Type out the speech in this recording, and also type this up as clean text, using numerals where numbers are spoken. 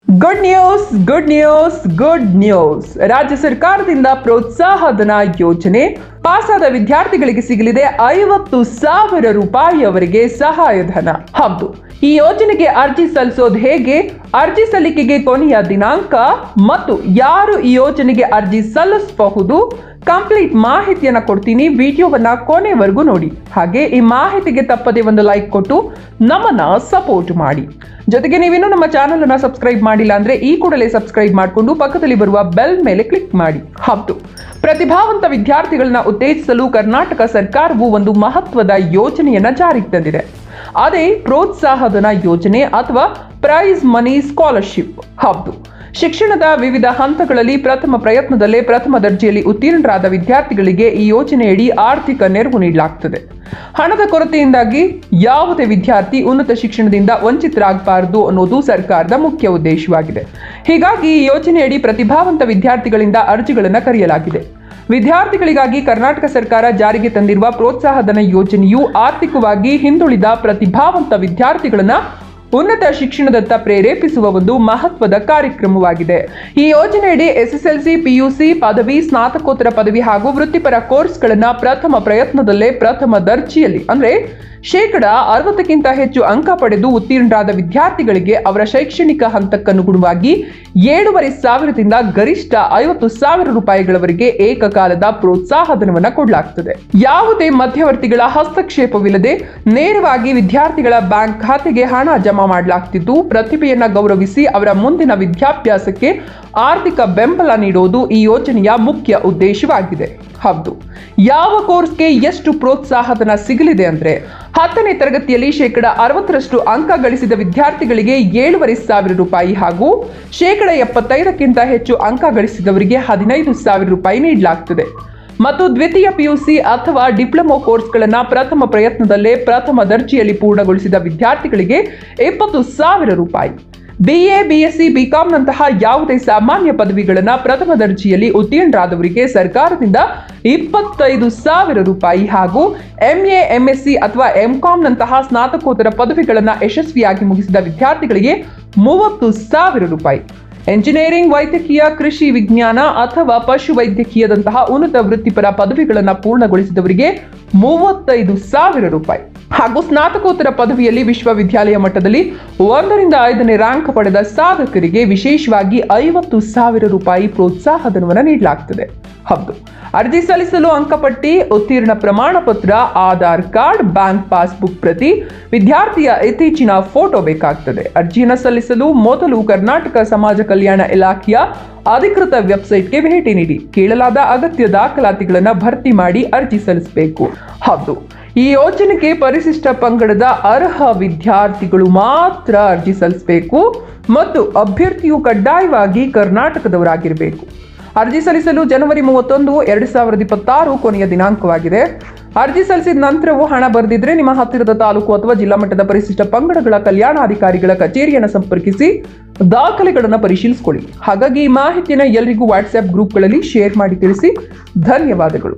Good news good news good news. ರಾಜ್ಯ ಸರ್ಕಾರದಿಂದ ಪ್ರೋತ್ಸಾಹಧನ ಯೋಜನೆ ಪಾಸಾದ ವಿದ್ಯಾರ್ಥಿಗಳಿಗೆ ಸಿಗಲಿದೆ 50,000 ರೂಪಾಯಿಯವರೆಗೆ ಸಹಾಯಧನ. ಹೌದು, ಈ ಯೋಜನೆಗೆ ಅರ್ಜಿ ಸಲ್ಲಿಸೋದು ಹೇಗೆ, ಅರ್ಜಿ ಸಲ್ಲಿಕೆಗೆ ಕೊನೆಯ ದಿನಾಂಕ ಮತ್ತು ಯಾರು ಈ ಯೋಜನೆಗೆ ಅರ್ಜಿ ಸಲ್ಲಿಸಬಹುದು, ಕಂಪ್ಲೀಟ್ ಮಾಹಿತಿಯನ್ನ ಕೊಡ್ತೀನಿ. ವಿಡಿಯೋವನ್ನ ಕೊನೆವರೆಗೂ ನೋಡಿ. ಹಾಗೆ ಈ ಮಾಹಿತಿಗೆ ತಪ್ಪದೆ ಒಂದು ಲೈಕ್ ಕೊಟ್ಟು ನಮ್ಮನ್ನ ಸಪೋರ್ಟ್ ಮಾಡಿ. ಜೊತೆಗೆ ನೀವಿನ್ನೂ ನಮ್ಮ ಚಾನೆಲ್ ಅನ್ನ ಸಬ್ಸ್ಕ್ರೈಬ್ ಮಾಡಿಲ್ಲ ಅಂದ್ರೆ ಈ ಕೂಡಲೇ ಸಬ್ಸ್ಕ್ರೈಬ್ ಮಾಡಿಕೊಂಡು ಪಕ್ಕದಲ್ಲಿ ಬರುವ ಬೆಲ್ ಮೇಲೆ ಕ್ಲಿಕ್ ಮಾಡಿ. ಹೌದು, ಪ್ರತಿಭಾವಂತ ವಿದ್ಯಾರ್ಥಿಗಳನ್ನ ಉತ್ತೇಜಿಸಲು ಕರ್ನಾಟಕ ಸರ್ಕಾರವು ಒಂದು ಮಹತ್ವದ ಯೋಜನೆಯನ್ನ ಜಾರಿಗೆ ತಂದಿದೆ. ಅದೇ ಪ್ರೋತ್ಸಾಹಧನ ಯೋಜನೆ ಅಥವಾ ಪ್ರೈಸ್ ಮನಿ ಸ್ಕಾಲರ್ಶಿಪ್. ಹೌದು, ಶಿಕ್ಷಣದ ವಿವಿಧ ಹಂತಗಳಲ್ಲಿ ಪ್ರಥಮ ಪ್ರಯತ್ನದಲ್ಲೇ ಪ್ರಥಮ ದರ್ಜೆಯಲ್ಲಿ ಉತ್ತೀರ್ಣರಾದ ವಿದ್ಯಾರ್ಥಿಗಳಿಗೆ ಈ ಯೋಜನೆಯಡಿ ಆರ್ಥಿಕ ನೆರವು ನೀಡಲಾಗುತ್ತದೆ. ಹಣದ ಕೊರತೆಯಿಂದಾಗಿ ಯಾವುದೇ ವಿದ್ಯಾರ್ಥಿ ಉನ್ನತ ಶಿಕ್ಷಣದಿಂದ ವಂಚಿತರಾಗಬಾರದು ಅನ್ನೋದು ಸರ್ಕಾರದ ಮುಖ್ಯ ಉದ್ದೇಶವಾಗಿದೆ. ಹೀಗಾಗಿ ಈ ಯೋಜನೆಯಡಿ ಪ್ರತಿಭಾವಂತ ವಿದ್ಯಾರ್ಥಿಗಳಿಂದ ಅರ್ಜಿಗಳನ್ನು ಕರೆಯಲಾಗಿದೆ. ವಿದ್ಯಾರ್ಥಿಗಳಿಗಾಗಿ ಕರ್ನಾಟಕ ಸರ್ಕಾರ ಜಾರಿಗೆ ತಂದಿರುವ ಪ್ರೋತ್ಸಾಹಧನ ಯೋಜನೆಯು ಆರ್ಥಿಕವಾಗಿ ಹಿಂದುಳಿದ ಪ್ರತಿಭಾವಂತ ವಿದ್ಯಾರ್ಥಿಗಳನ್ನ ಉನ್ನತ ಶಿಕ್ಷಣದತ್ತ ಪ್ರೇರೇಪಿಸುವ ಒಂದು ಮಹತ್ವದ ಕಾರ್ಯಕ್ರಮವಾಗಿದೆ. ಈ ಯೋಜನೆಯಡಿ SSLC, PUC, ಪದವಿ, ಸ್ನಾತಕೋತ್ತರ ಪದವಿ ಹಾಗೂ ವೃತ್ತಿಪರ ಕೋರ್ಸ್ಗಳನ್ನ ಪ್ರಥಮ ಪ್ರಯತ್ನದಲ್ಲೇ ಪ್ರಥಮ ದರ್ಜೆಯಲ್ಲಿ ಅಂದ್ರೆ 60% ಹೆಚ್ಚು ಅಂಕ ಪಡೆದು ಉತ್ತೀರ್ಣರಾದ ವಿದ್ಯಾರ್ಥಿಗಳಿಗೆ ಅವರ ಶೈಕ್ಷಣಿಕ ಹಂತಕ್ಕನುಗುಣವಾಗಿ 7,500ದಿಂದ ಗರಿಷ್ಠ 50,000 ರೂಪಾಯಿಗಳವರೆಗೆ ಏಕಕಾಲದ ಪ್ರೋತ್ಸಾಹಧನವನ್ನು ಕೊಡಲಾಗುತ್ತದೆ. ಯಾವುದೇ ಮಧ್ಯವರ್ತಿಗಳ ಹಸ್ತಕ್ಷೇಪವಿಲ್ಲದೆ ನೇರವಾಗಿ ವಿದ್ಯಾರ್ಥಿಗಳ ಬ್ಯಾಂಕ್ ಖಾತೆಗೆ ಹಣ ಜಮಾ ಮಾಡಲಾಗುತ್ತಿದ್ದು, ಪ್ರತಿಭೆಯನ್ನ ಗೌರವಿಸಿ ಅವರ ಮುಂದಿನ ವಿದ್ಯಾಭ್ಯಾಸಕ್ಕೆ ಆರ್ಥಿಕ ಬೆಂಬಲ ನೀಡುವುದು ಈ ಯೋಜನೆಯ ಮುಖ್ಯ ಉದ್ದೇಶವಾಗಿದೆ. ಹೌದು, ಯಾವ ಕೋರ್ಸ್ಗೆ ಎಷ್ಟು ಪ್ರೋತ್ಸಾಹಧನ ಸಿಗಲಿದೆ ಅಂದ್ರೆ 10ನೇ ತರಗತಿಯಲ್ಲಿ 60% ಅಂಕ ಗಳಿಸಿದ ವಿದ್ಯಾರ್ಥಿಗಳಿಗೆ 7,500 ರೂಪಾಯಿ ಹಾಗೂ 75%ಕ್ಕಿಂತ ಹೆಚ್ಚು ಅಂಕ ಗಳಿಸಿದವರಿಗೆ 15,000 ರೂಪಾಯಿ ನೀಡಲಾಗುತ್ತದೆ. ಮತ್ತು ದ್ವಿತೀಯ PUC ಅಥವಾ ಡಿಪ್ಲೊಮಾ ಕೋರ್ಸ್ಗಳನ್ನು ಪ್ರಥಮ ಪ್ರಯತ್ನದಲ್ಲೇ ಪ್ರಥಮ ದರ್ಜೆಯಲ್ಲಿ ಪೂರ್ಣಗೊಳಿಸಿದ ವಿದ್ಯಾರ್ಥಿಗಳಿಗೆ 20,000 ರೂಪಾಯಿ. BA, BSc, BCom ನಂತಹ ಯಾವುದೇ ಸಾಮಾನ್ಯ ಪದವಿಗಳನ್ನ ಪ್ರಥಮ ದರ್ಜೆಯಲ್ಲಿ ಉತ್ತೀರ್ಣರಾದವರಿಗೆ ಸರ್ಕಾರದಿಂದ 25,000 ರೂಪಾಯಿ ಹಾಗೂ MA, MSc ಅಥವಾ MCom ನಂತಹ ಸ್ನಾತಕೋತ್ತರ ಪದವಿಗಳನ್ನ ಯಶಸ್ವಿಯಾಗಿ ಮುಗಿಸಿದ ವಿದ್ಯಾರ್ಥಿಗಳಿಗೆ 30,000 ರೂಪಾಯಿ. ಎಂಜಿನಿಯರಿಂಗ್, ವೈದ್ಯಕೀಯ, ಕೃಷಿ ವಿಜ್ಞಾನ ಅಥವಾ ಪಶು ವೈದ್ಯಕೀಯದಂತಹ ಉನ್ನತ ವೃತ್ತಿಪರ ಪದವಿಗಳನ್ನು ಪೂರ್ಣಗೊಳಿಸಿದವರಿಗೆ 35,000 ರೂಪಾಯಿ ಹಾಗೂ ಸ್ನಾತಕೋತ್ತರ ಪದವಿಯಲ್ಲಿ ವಿಶ್ವವಿದ್ಯಾಲಯ ಮಟ್ಟದಲ್ಲಿ 1ರಿಂದ 5ನೇ ರ್ಯಾಂಕ್ ಪಡೆದ ಸಾಧಕರಿಗೆ ವಿಶೇಷವಾಗಿ 50,000 ರೂಪಾಯಿ ಪ್ರೋತ್ಸಾಹಧನವನ್ನು ನೀಡಲಾಗುತ್ತದೆ. ಹೌದು, ಅರ್ಜಿ ಸಲ್ಲಿಸಲು ಅಂಕಪಟ್ಟಿ, ಉತ್ತೀರ್ಣ ಪ್ರಮಾಣ ಪತ್ರ, ಆಧಾರ್ ಕಾರ್ಡ್, ಬ್ಯಾಂಕ್ ಪಾಸ್ಬುಕ್ ಪ್ರತಿ, ವಿದ್ಯಾರ್ಥಿಯ ಇತ್ತೀಚಿನ ಫೋಟೋ ಬೇಕಾಗುತ್ತದೆ. ಅರ್ಜಿಯನ್ನು ಸಲ್ಲಿಸಲು ಮೊದಲು ಕರ್ನಾಟಕ ಸಮಾಜ ಕಲ್ಯಾಣ ಇಲಾಖೆಯ ಅಧಿಕೃತ ವೆಬ್ಸೈಟ್ಗೆ ಭೇಟಿ ನೀಡಿ ಕೇಳಲಾದ ಅಗತ್ಯ ದಾಖಲಾತಿಗಳನ್ನು ಭರ್ತಿ ಮಾಡಿ ಅರ್ಜಿ ಸಲ್ಲಿಸಬೇಕು. ಹೌದು, ಈ ಯೋಜನೆಗೆ ಪರಿಶಿಷ್ಟ ಪಂಗಡದ ಅರ್ಹ ವಿದ್ಯಾರ್ಥಿಗಳು ಮಾತ್ರ ಅರ್ಜಿ ಸಲ್ಲಿಸಬೇಕು ಮತ್ತು ಅಭ್ಯರ್ಥಿಯು ಕಡ್ಡಾಯವಾಗಿ ಕರ್ನಾಟಕದವರಾಗಿರಬೇಕು. ಅರ್ಜಿ ಸಲ್ಲಿಸಲು ಜನವರಿ 31, 2026 ಕೊನೆಯ ದಿನಾಂಕವಾಗಿದೆ. ಅರ್ಜಿ ಸಲ್ಲಿಸಿದ ನಂತರವೂ ಹಣ ಬರೆದಿದ್ರೆ ನಿಮ್ಮ ಹತ್ತಿರದ ತಾಲೂಕು ಅಥವಾ ಜಿಲ್ಲಾ ಮಟ್ಟದ ಪರಿಶಿಷ್ಟ ಪಂಗಡಗಳ ಕಲ್ಯಾಣಾಧಿಕಾರಿಗಳ ಕಚೇರಿಯನ್ನು ಸಂಪರ್ಕಿಸಿ ದಾಖಲೆಗಳನ್ನು ಪರಿಶೀಲಿಸಿಕೊಳ್ಳಿ. ಹಾಗಾಗಿ ಈ ಮಾಹಿತಿಯನ್ನು ಎಲ್ಲರಿಗೂ ವಾಟ್ಸ್ಆಪ್ ಗ್ರೂಪ್ಗಳಲ್ಲಿ ಶೇರ್ ಮಾಡಿ ತಿಳಿಸಿ. ಧನ್ಯವಾದಗಳು.